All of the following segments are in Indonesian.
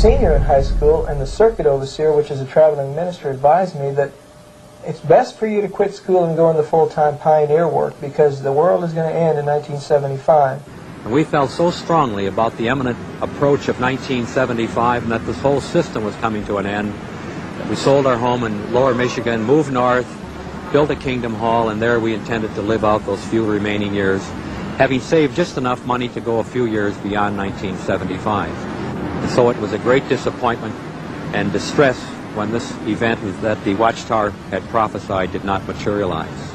senior in high school, and the circuit overseer, which is a traveling minister, advised me that it's best for you to quit school and go into full-time pioneer work because the world is going to end in 1975. And we felt so strongly about the imminent approach of 1975 and that this whole system was coming to an end that we sold our home in Lower Michigan, moved north, built a Kingdom Hall, and there we intended to live out those few remaining years, having saved just enough money to go a few years beyond 1975. And so it was a great disappointment and distress when this event that the Watchtower had prophesied did not materialize.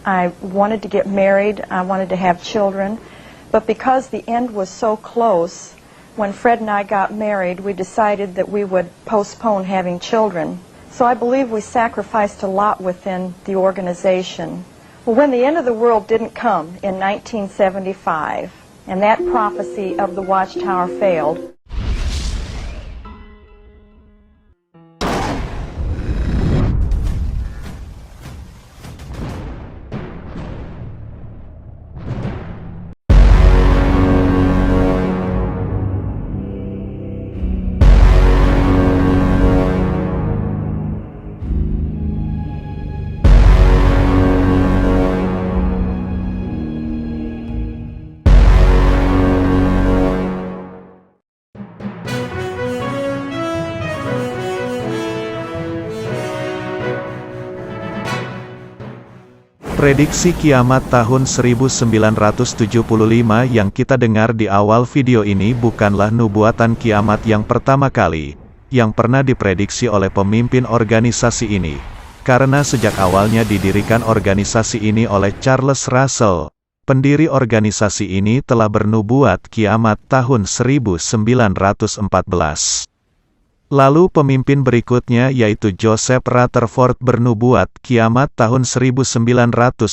I wanted to get married, I wanted to have children, but because the end was so close, when Fred and I got married, we decided that we would postpone having children. So I believe we sacrificed a lot within the organization. Well, when the end of the world didn't come in 1975, and that prophecy of the Watchtower failed, Prediksi kiamat tahun 1975 yang kita dengar di awal video ini bukanlah nubuatan kiamat yang pertama kali yang pernah diprediksi oleh pemimpin organisasi ini. Karena sejak awalnya didirikan organisasi ini oleh Charles Russell, pendiri organisasi ini telah bernubuat kiamat tahun 1914. Lalu pemimpin berikutnya yaitu Joseph Rutherford bernubuat kiamat tahun 1925.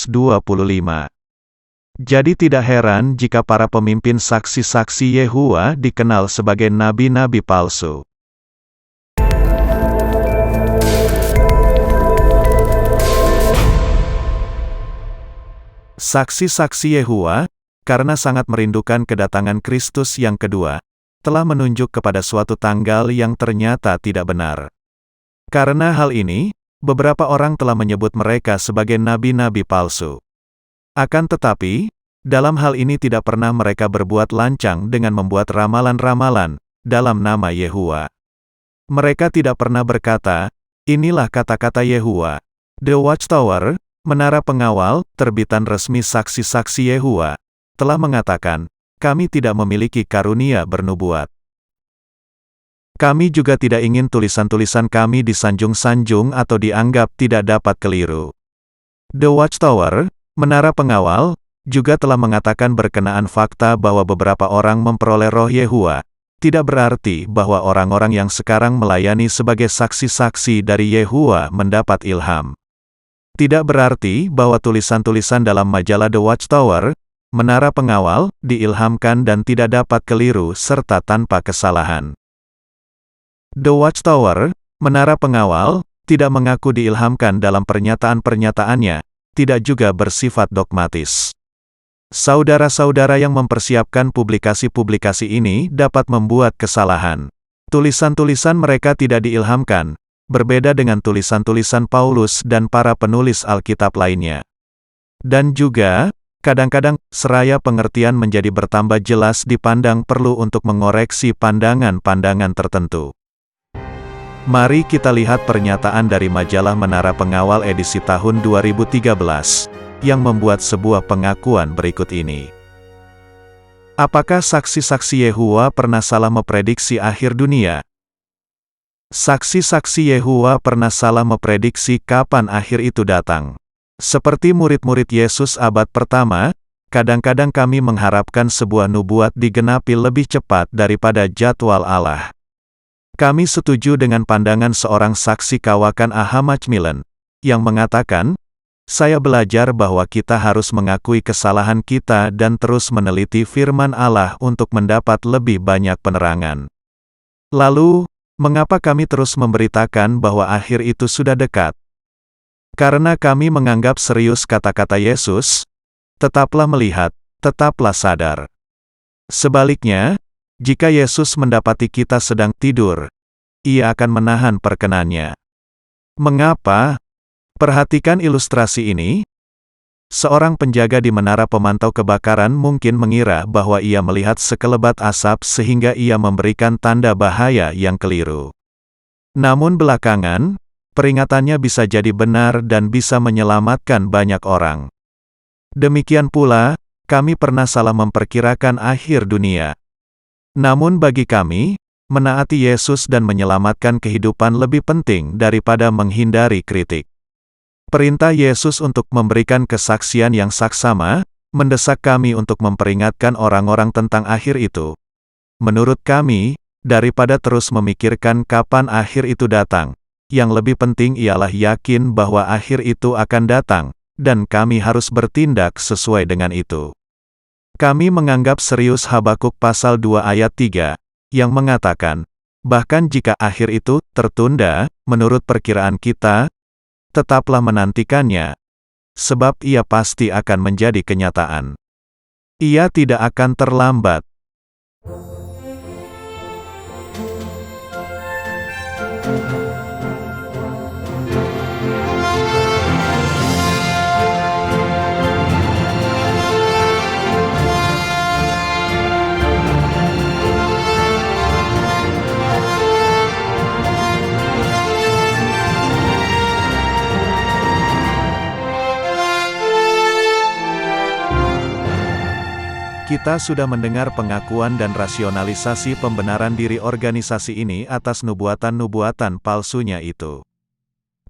Jadi tidak heran jika para pemimpin saksi-saksi Yehova dikenal sebagai nabi-nabi palsu. Saksi-saksi Yehova, karena sangat merindukan kedatangan Kristus yang kedua, telah menunjuk kepada suatu tanggal yang ternyata tidak benar. Karena hal ini, beberapa orang telah menyebut mereka sebagai nabi-nabi palsu. Akan tetapi, dalam hal ini tidak pernah mereka berbuat lancang dengan membuat ramalan-ramalan dalam nama Yehova. Mereka tidak pernah berkata, inilah kata-kata Yehova. The Watchtower, menara pengawal, terbitan resmi saksi-saksi Yehova, telah mengatakan, kami tidak memiliki karunia bernubuat. Kami juga tidak ingin tulisan-tulisan kami disanjung-sanjung atau dianggap tidak dapat keliru. The Watchtower, menara pengawal, juga telah mengatakan berkenaan fakta bahwa beberapa orang memperoleh roh Yehova. Tidak berarti bahwa orang-orang yang sekarang melayani sebagai saksi-saksi dari Yehova mendapat ilham. Tidak berarti bahwa tulisan-tulisan dalam majalah The Watchtower, menara pengawal, diilhamkan dan tidak dapat keliru serta tanpa kesalahan. The Watchtower, menara pengawal, tidak mengaku diilhamkan dalam pernyataan-pernyataannya, tidak juga bersifat dogmatis. Saudara-saudara yang mempersiapkan publikasi-publikasi ini dapat membuat kesalahan. Tulisan-tulisan mereka tidak diilhamkan, berbeda dengan tulisan-tulisan Paulus dan para penulis Alkitab lainnya. Dan juga, kadang-kadang, seraya pengertian menjadi bertambah jelas dipandang perlu untuk mengoreksi pandangan-pandangan tertentu. Mari kita lihat pernyataan dari majalah Menara Pengawal edisi tahun 2013, yang membuat sebuah pengakuan berikut ini. Apakah saksi-saksi Yehova pernah salah memprediksi akhir dunia? Saksi-saksi Yehova pernah salah memprediksi kapan akhir itu datang. Seperti murid-murid Yesus abad pertama, kadang-kadang kami mengharapkan sebuah nubuat digenapi lebih cepat daripada jadwal Allah. Kami setuju dengan pandangan seorang saksi kawakan A.H. Macmillan, yang mengatakan, saya belajar bahwa kita harus mengakui kesalahan kita dan terus meneliti firman Allah untuk mendapat lebih banyak penerangan. Lalu, mengapa kami terus memberitakan bahwa akhir itu sudah dekat? Karena kami menganggap serius kata-kata Yesus, tetaplah melihat, tetaplah sadar. Sebaliknya, Jika Yesus mendapati kita sedang tidur, Ia akan menahan perkenannya. Mengapa? Perhatikan ilustrasi ini. Seorang penjaga di menara pemantau kebakaran mungkin mengira bahwa ia melihat sekelebat asap sehingga ia memberikan tanda bahaya yang keliru. Namun belakangan, peringatannya bisa jadi benar dan bisa menyelamatkan banyak orang. Demikian pula, kami pernah salah memperkirakan akhir dunia. Namun bagi kami, menaati Yesus dan menyelamatkan kehidupan lebih penting daripada menghindari kritik. Perintah Yesus untuk memberikan kesaksian yang saksama, mendesak kami untuk memperingatkan orang-orang tentang akhir itu. Menurut kami, daripada terus memikirkan kapan akhir itu datang, yang lebih penting ialah yakin bahwa akhir itu akan datang, dan kami harus bertindak sesuai dengan itu. Kami menganggap serius Habakuk pasal 2 ayat 3, yang mengatakan, bahkan jika akhir itu tertunda, menurut perkiraan kita, tetaplah menantikannya, sebab ia pasti akan menjadi kenyataan. Ia tidak akan terlambat. Kita sudah mendengar pengakuan dan rasionalisasi pembenaran diri organisasi ini atas nubuatan-nubuatan palsunya itu.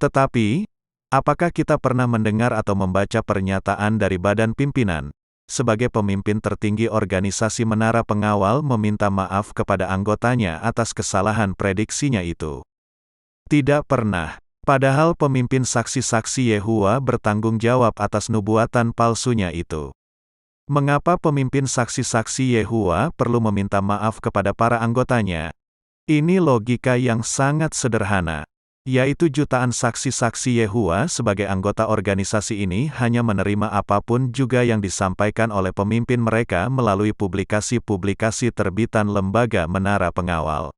Tetapi, apakah kita pernah mendengar atau membaca pernyataan dari badan pimpinan, sebagai pemimpin tertinggi organisasi Menara Pengawal meminta maaf kepada anggotanya atas kesalahan prediksinya itu? Tidak pernah. Padahal pemimpin saksi-saksi Yehuwa bertanggung jawab atas nubuatan palsunya itu. Mengapa pemimpin saksi-saksi Yehuwa perlu meminta maaf kepada para anggotanya? Ini logika yang sangat sederhana, yaitu jutaan saksi-saksi Yehuwa sebagai anggota organisasi ini hanya menerima apapun juga yang disampaikan oleh pemimpin mereka melalui publikasi-publikasi terbitan lembaga Menara Pengawal.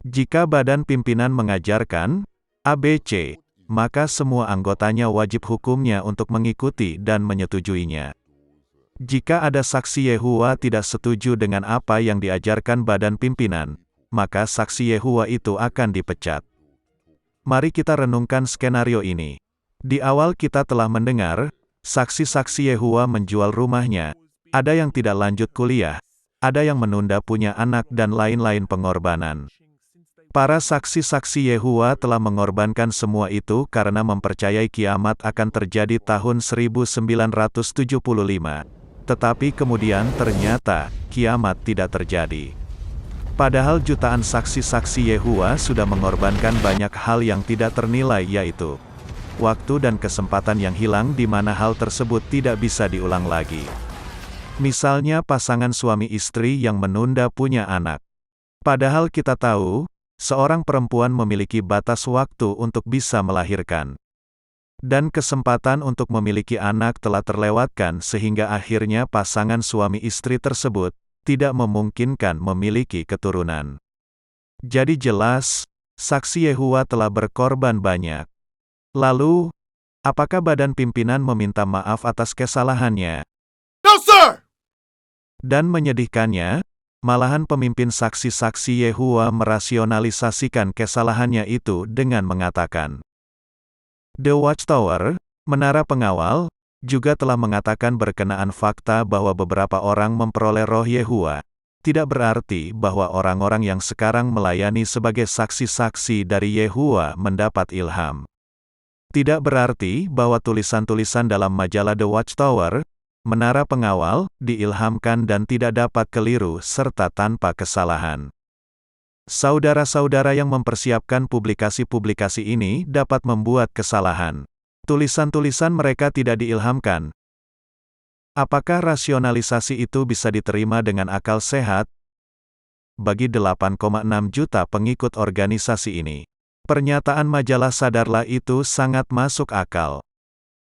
Jika badan pimpinan mengajarkan ABC, maka semua anggotanya wajib hukumnya untuk mengikuti dan menyetujuinya. Jika ada saksi Yehuwa tidak setuju dengan apa yang diajarkan badan pimpinan, maka saksi Yehuwa itu akan dipecat. Mari kita renungkan skenario ini. Di awal kita telah mendengar, saksi-saksi Yehuwa menjual rumahnya, ada yang tidak lanjut kuliah, ada yang menunda punya anak dan lain-lain pengorbanan. Para saksi-saksi Yehuwa telah mengorbankan semua itu karena mempercayai kiamat akan terjadi tahun 1975. Tetapi kemudian ternyata, kiamat tidak terjadi. Padahal jutaan saksi-saksi Yehuwa sudah mengorbankan banyak hal yang tidak ternilai yaitu waktu dan kesempatan yang hilang di mana hal tersebut tidak bisa diulang lagi. Misalnya pasangan suami istri yang menunda punya anak. Padahal kita tahu, seorang perempuan memiliki batas waktu untuk bisa melahirkan. Dan kesempatan untuk memiliki anak telah terlewatkan sehingga akhirnya pasangan suami istri tersebut tidak memungkinkan memiliki keturunan. Jadi jelas, saksi Yehuwa telah berkorban banyak. Lalu, apakah badan pimpinan meminta maaf atas kesalahannya? No, sir! Dan menyedihkannya, malahan pemimpin saksi-saksi Yehuwa merasionalisasikan kesalahannya itu dengan mengatakan, The Watchtower, Menara Pengawal, juga telah mengatakan berkenaan fakta bahwa beberapa orang memperoleh roh Yehuwa. Tidak berarti bahwa orang-orang yang sekarang melayani sebagai saksi-saksi dari Yehuwa mendapat ilham. Tidak berarti bahwa tulisan-tulisan dalam majalah The Watchtower, Menara Pengawal, diilhamkan dan tidak dapat keliru serta tanpa kesalahan. Saudara-saudara yang mempersiapkan publikasi-publikasi ini dapat membuat kesalahan. Tulisan-tulisan mereka tidak diilhamkan. Apakah rasionalisasi itu bisa diterima dengan akal sehat? Bagi 8,6 juta pengikut organisasi ini, pernyataan majalah Sadarlah itu sangat masuk akal.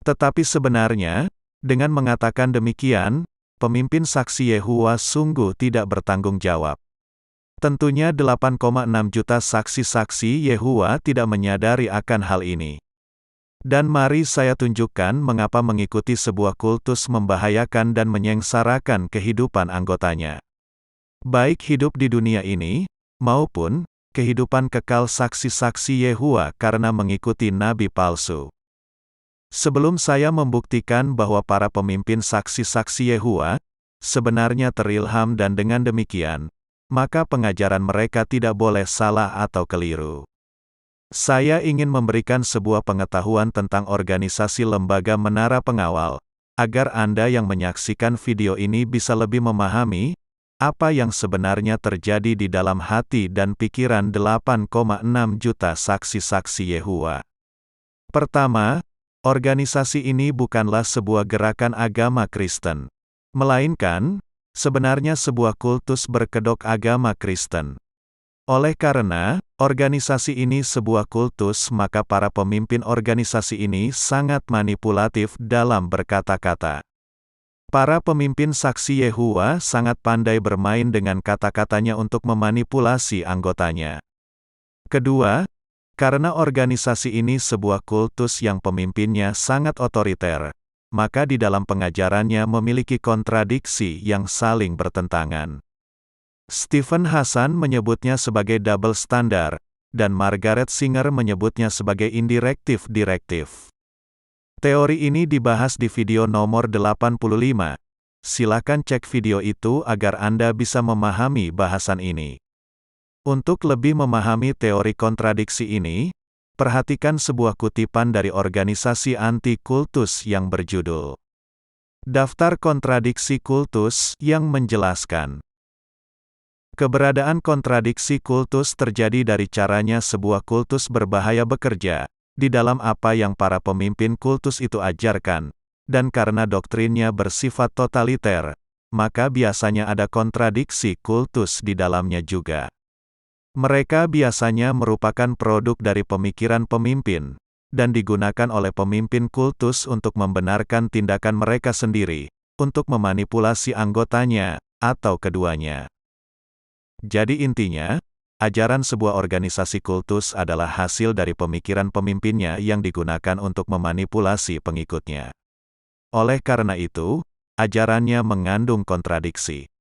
Tetapi sebenarnya, dengan mengatakan demikian, pemimpin saksi Yehuwa sungguh tidak bertanggung jawab. Tentunya 8,6 juta saksi-saksi Yehova tidak menyadari akan hal ini. Dan mari saya tunjukkan mengapa mengikuti sebuah kultus membahayakan dan menyengsarakan kehidupan anggotanya. Baik hidup di dunia ini, maupun kehidupan kekal saksi-saksi Yehova karena mengikuti nabi palsu. Sebelum saya membuktikan bahwa para pemimpin saksi-saksi Yehova sebenarnya terilham dan dengan demikian, maka pengajaran mereka tidak boleh salah atau keliru. Saya ingin memberikan sebuah pengetahuan tentang organisasi lembaga Menara Pengawal, agar Anda yang menyaksikan video ini bisa lebih memahami apa yang sebenarnya terjadi di dalam hati dan pikiran 8,6 juta saksi-saksi Yehova. Pertama, organisasi ini bukanlah sebuah gerakan agama Kristen, melainkan sebenarnya sebuah kultus berkedok agama Kristen. Oleh karena organisasi ini sebuah kultus, maka para pemimpin organisasi ini sangat manipulatif dalam berkata-kata. Para pemimpin saksi Yehova sangat pandai bermain dengan kata-katanya untuk memanipulasi anggotanya. Kedua, karena organisasi ini sebuah kultus yang pemimpinnya sangat otoriter, maka di dalam pengajarannya memiliki kontradiksi yang saling bertentangan. Stephen Hassan menyebutnya sebagai double standard, dan Margaret Singer menyebutnya sebagai indirektif direktif. Teori ini dibahas di video nomor 85. Silakan cek video itu agar Anda bisa memahami bahasan ini. Untuk lebih memahami teori kontradiksi ini, perhatikan sebuah kutipan dari organisasi anti-kultus yang berjudul Daftar Kontradiksi Kultus yang menjelaskan. Keberadaan kontradiksi kultus terjadi dari caranya sebuah kultus berbahaya bekerja di dalam apa yang para pemimpin kultus itu ajarkan, dan karena doktrinnya bersifat totaliter, maka biasanya ada kontradiksi kultus di dalamnya juga. Mereka biasanya merupakan produk dari pemikiran pemimpin, dan digunakan oleh pemimpin kultus untuk membenarkan tindakan mereka sendiri, untuk memanipulasi anggotanya, atau keduanya. Jadi intinya, ajaran sebuah organisasi kultus adalah hasil dari pemikiran pemimpinnya yang digunakan untuk memanipulasi pengikutnya. Oleh karena itu, ajarannya mengandung kontradiksi.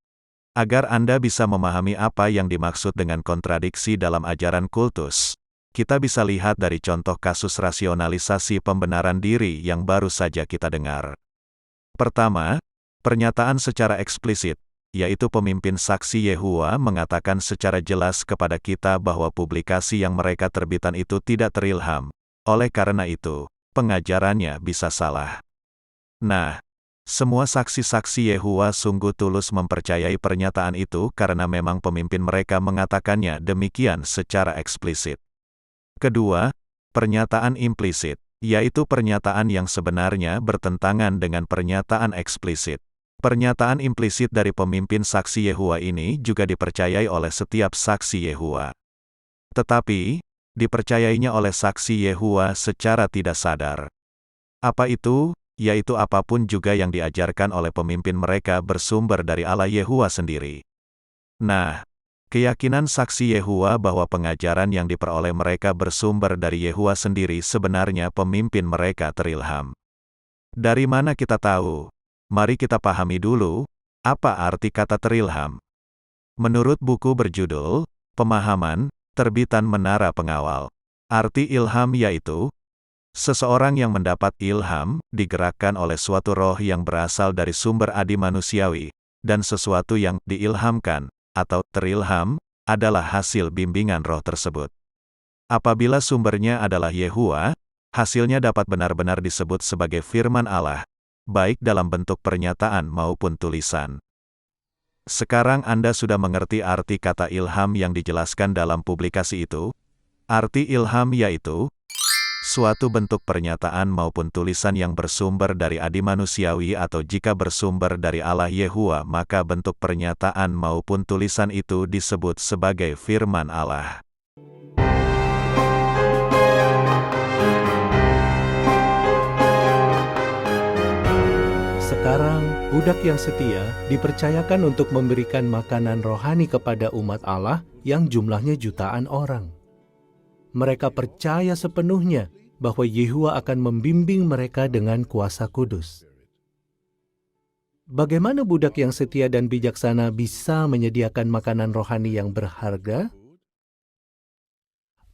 Agar Anda bisa memahami apa yang dimaksud dengan kontradiksi dalam ajaran kultus, kita bisa lihat dari contoh kasus rasionalisasi pembenaran diri yang baru saja kita dengar. Pertama, pernyataan secara eksplisit, yaitu pemimpin saksi Yehova mengatakan secara jelas kepada kita bahwa publikasi yang mereka terbitan itu tidak terilham. Oleh karena itu, pengajarannya bisa salah. Nah, semua saksi-saksi Yehova sungguh tulus mempercayai pernyataan itu karena memang pemimpin mereka mengatakannya demikian secara eksplisit. Kedua, pernyataan implisit, yaitu pernyataan yang sebenarnya bertentangan dengan pernyataan eksplisit. Pernyataan implisit dari pemimpin saksi Yehova ini juga dipercayai oleh setiap saksi Yehova. Tetapi, dipercayainya oleh saksi Yehova secara tidak sadar. Apa itu? Yaitu apapun juga yang diajarkan oleh pemimpin mereka bersumber dari Allah Yehova sendiri. Nah, keyakinan saksi Yehova bahwa pengajaran yang diperoleh mereka bersumber dari Yehova sendiri sebenarnya pemimpin mereka terilham. Dari mana kita tahu? Mari kita pahami dulu, apa arti kata terilham. Menurut buku berjudul, Pemahaman, terbitan Menara Pengawal. Arti ilham yaitu, seseorang yang mendapat ilham, digerakkan oleh suatu roh yang berasal dari sumber adi manusiawi, dan sesuatu yang diilhamkan, atau terilham, adalah hasil bimbingan roh tersebut. Apabila sumbernya adalah Yehova, hasilnya dapat benar-benar disebut sebagai firman Allah, baik dalam bentuk pernyataan maupun tulisan. Sekarang Anda sudah mengerti arti kata ilham yang dijelaskan dalam publikasi itu. Arti ilham yaitu suatu bentuk pernyataan maupun tulisan yang bersumber dari adi manusiawi, atau jika bersumber dari Allah Yehova maka bentuk pernyataan maupun tulisan itu disebut sebagai firman Allah. Sekarang budak yang setia dipercayakan untuk memberikan makanan rohani kepada umat Allah yang jumlahnya jutaan orang. Mereka percaya sepenuhnya bahwa Yehuwa akan membimbing mereka dengan kuasa kudus. Bagaimana budak yang setia dan bijaksana bisa menyediakan makanan rohani yang berharga?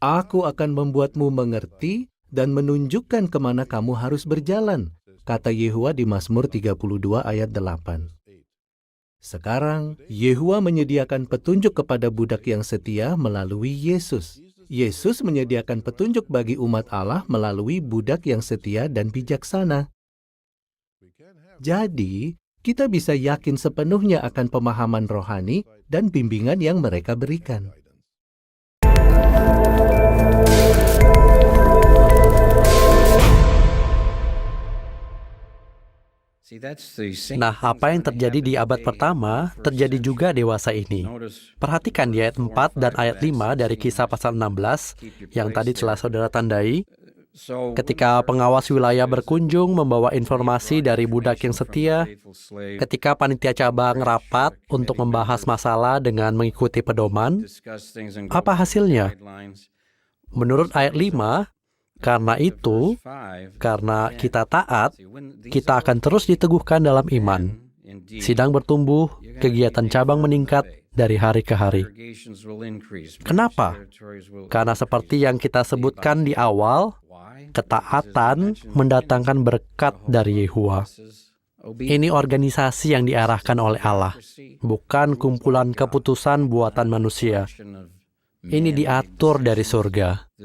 Aku akan membuatmu mengerti dan menunjukkan kemana kamu harus berjalan, kata Yehuwa di Mazmur 32 ayat 8. Sekarang, Yehuwa menyediakan petunjuk kepada budak yang setia melalui Yesus. Yesus menyediakan petunjuk bagi umat Allah melalui budak yang setia dan bijaksana. Jadi, kita bisa yakin sepenuhnya akan pemahaman rohani dan bimbingan yang mereka berikan. Nah, apa yang terjadi di abad pertama terjadi juga dewasa ini. Perhatikan di ayat 4 dan ayat 5 dari Kisah pasal 16 yang tadi telah saudara tandai. Ketika pengawas wilayah berkunjung membawa informasi dari budak yang setia, ketika panitia cabang rapat untuk membahas masalah dengan mengikuti pedoman, apa hasilnya? Menurut ayat 5, karena itu, karena kita taat, kita akan terus diteguhkan dalam iman. Sidang bertumbuh, kegiatan cabang meningkat dari hari ke hari. Kenapa? Karena seperti yang kita sebutkan di awal, ketaatan mendatangkan berkat dari Yehuwa. Ini organisasi yang diarahkan oleh Allah, bukan kumpulan keputusan buatan manusia. Ini diatur dari surga.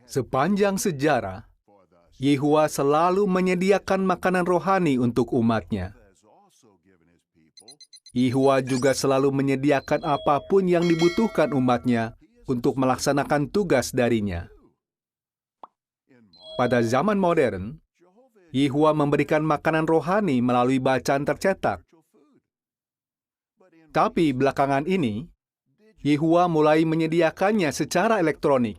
Sepanjang sejarah, Yehuwa selalu menyediakan makanan rohani untuk umatnya. Yehuwa juga selalu menyediakan apapun yang dibutuhkan umatnya untuk melaksanakan tugas darinya. Pada zaman modern, Yehuwa memberikan makanan rohani melalui bacaan tercetak. Tapi belakangan ini, Yehuwa mulai menyediakannya secara elektronik.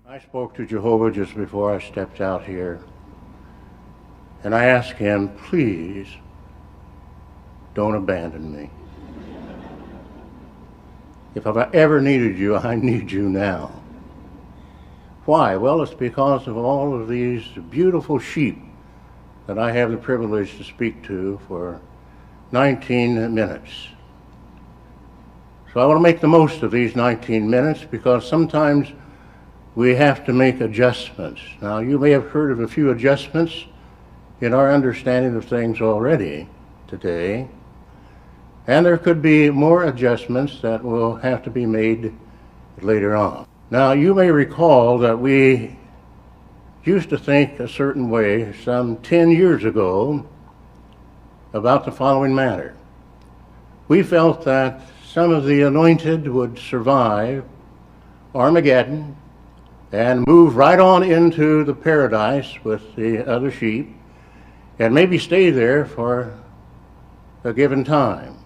I spoke to Jehovah just before I stepped out here, and I asked him, please, don't abandon me. If I've ever needed you, I need you now. Why? Well, it's because of all of these beautiful sheep that I have the privilege to speak to for 19 minutes. So I want to make the most of these 19 minutes because sometimes we have to make adjustments. Now, you may have heard of a few adjustments in our understanding of things already today, and there could be more adjustments that will have to be made later on. Now, you may recall that we used to think a certain way some 10 years ago about the following matter. We felt that some of the anointed would survive Armageddon and move right on into the paradise with the other sheep and maybe stay there for a given time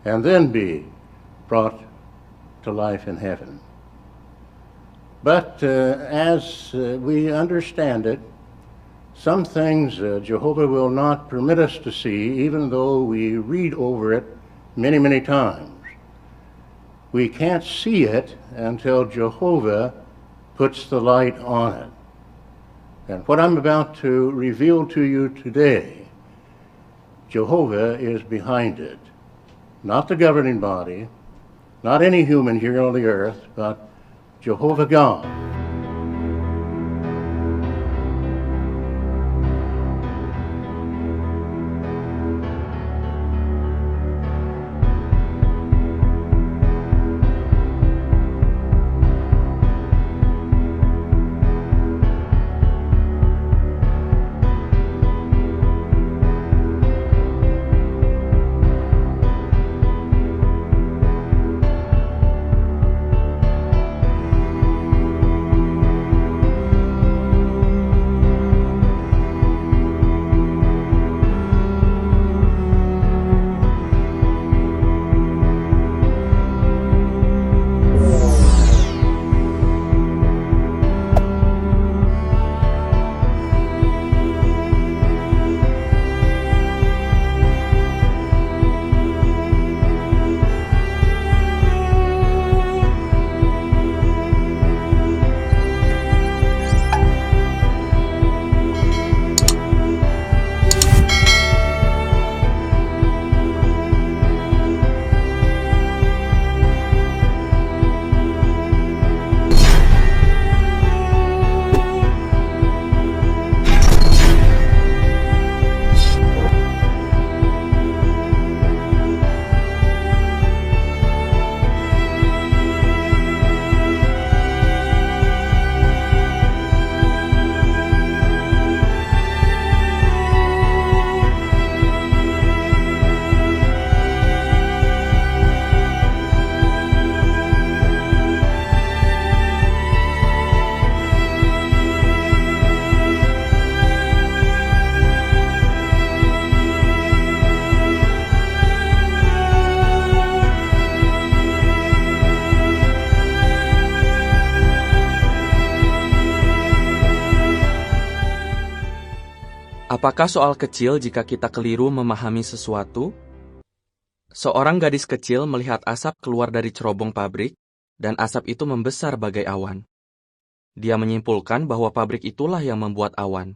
and then be brought to life in heaven. But as we understand it, some things Jehovah will not permit us to see, even though we read over it many, many times. We can't see it until Jehovah puts the light on it. And what I'm about to reveal to you today, Jehovah is behind it. Not the governing body, not any human here on the earth, but Jehovah God. Apakah soal kecil jika kita keliru memahami sesuatu? Seorang gadis kecil melihat asap keluar dari cerobong pabrik, dan asap itu membesar bagai awan. Dia menyimpulkan bahwa pabrik itulah yang membuat awan.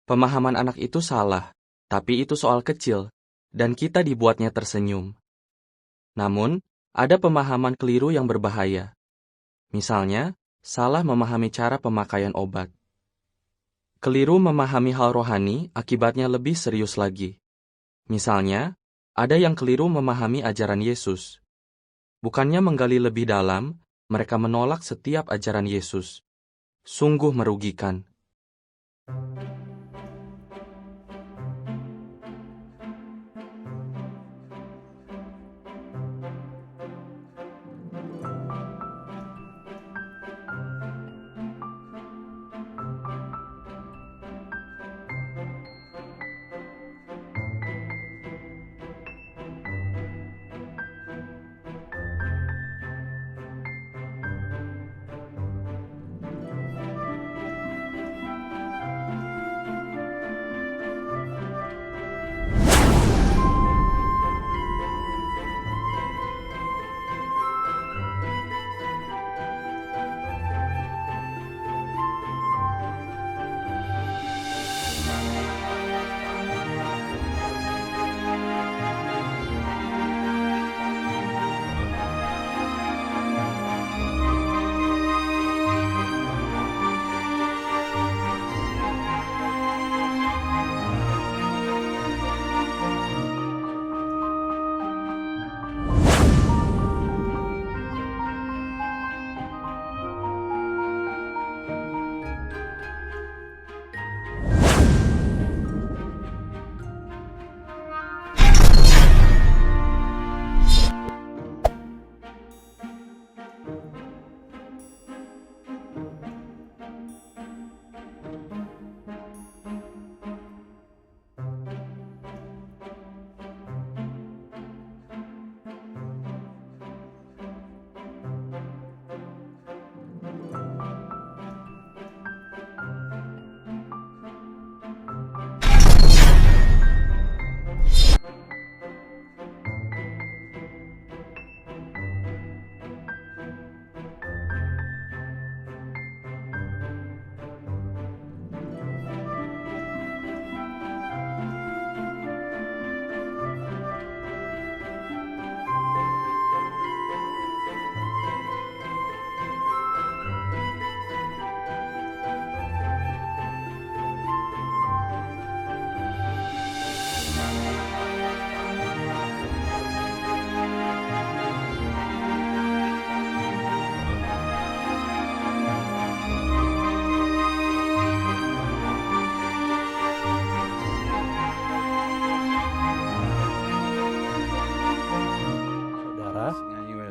Pemahaman anak itu salah, tapi itu soal kecil, dan kita dibuatnya tersenyum. Namun, ada pemahaman keliru yang berbahaya. Misalnya, salah memahami cara pemakaian obat. Keliru memahami hal rohani akibatnya lebih serius lagi. Misalnya, ada yang keliru memahami ajaran Yesus. Bukannya menggali lebih dalam, mereka menolak setiap ajaran Yesus. Sungguh merugikan.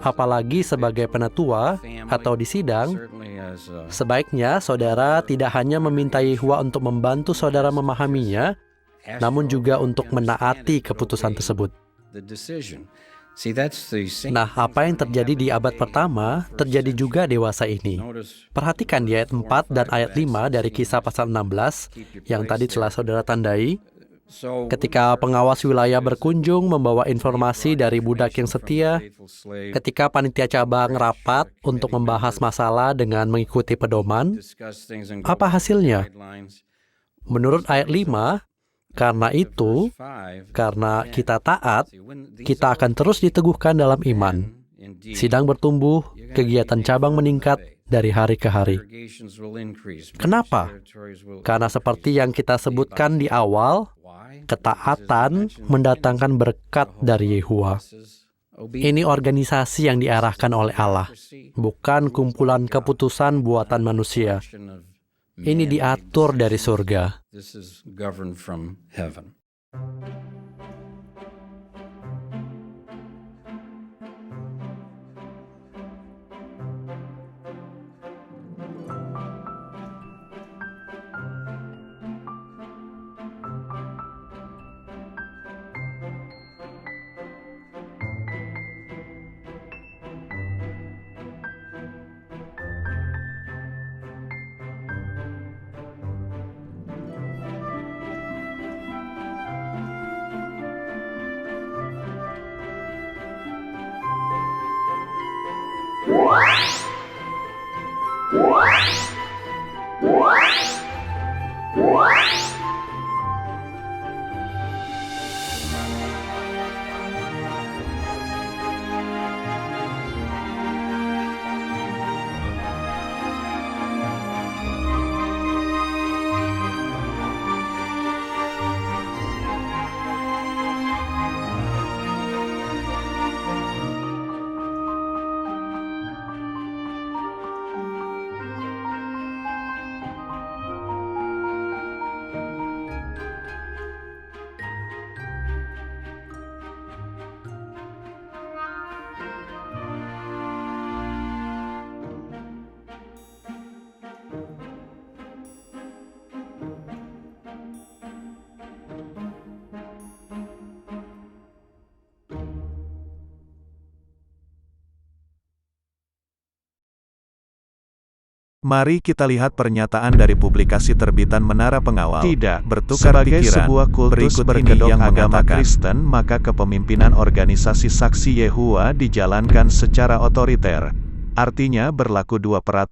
Apalagi sebagai penatua atau di sidang, sebaiknya saudara tidak hanya meminta Yehua untuk membantu saudara memahaminya, namun juga untuk menaati keputusan tersebut. Nah, apa yang terjadi di abad pertama terjadi juga dewasa ini. Perhatikan di ayat 4 dan ayat 5 dari Kisah pasal 16 yang tadi telah saudara tandai. Ketika pengawas wilayah berkunjung membawa informasi dari budak yang setia, ketika panitia cabang rapat untuk membahas masalah dengan mengikuti pedoman, apa hasilnya? Menurut ayat 5, karena kita taat, kita akan terus diteguhkan dalam iman. Sidang bertumbuh, kegiatan cabang meningkat dari hari ke hari. Kenapa? Karena seperti yang kita sebutkan di awal, ketaatan mendatangkan berkat dari Yehua. Ini organisasi yang diarahkan oleh Allah, bukan kumpulan keputusan buatan manusia. Ini diatur dari surga. Mari kita lihat pernyataan dari publikasi terbitan Menara Pengawal. Tidak, bertukar sebagai pikiran. sebuah kultus Berikut berkedok ini yang agama mengatakan, Kristen, maka kepemimpinan organisasi Saksi Yehua dijalankan secara otoriter. Artinya berlaku 2 peraturan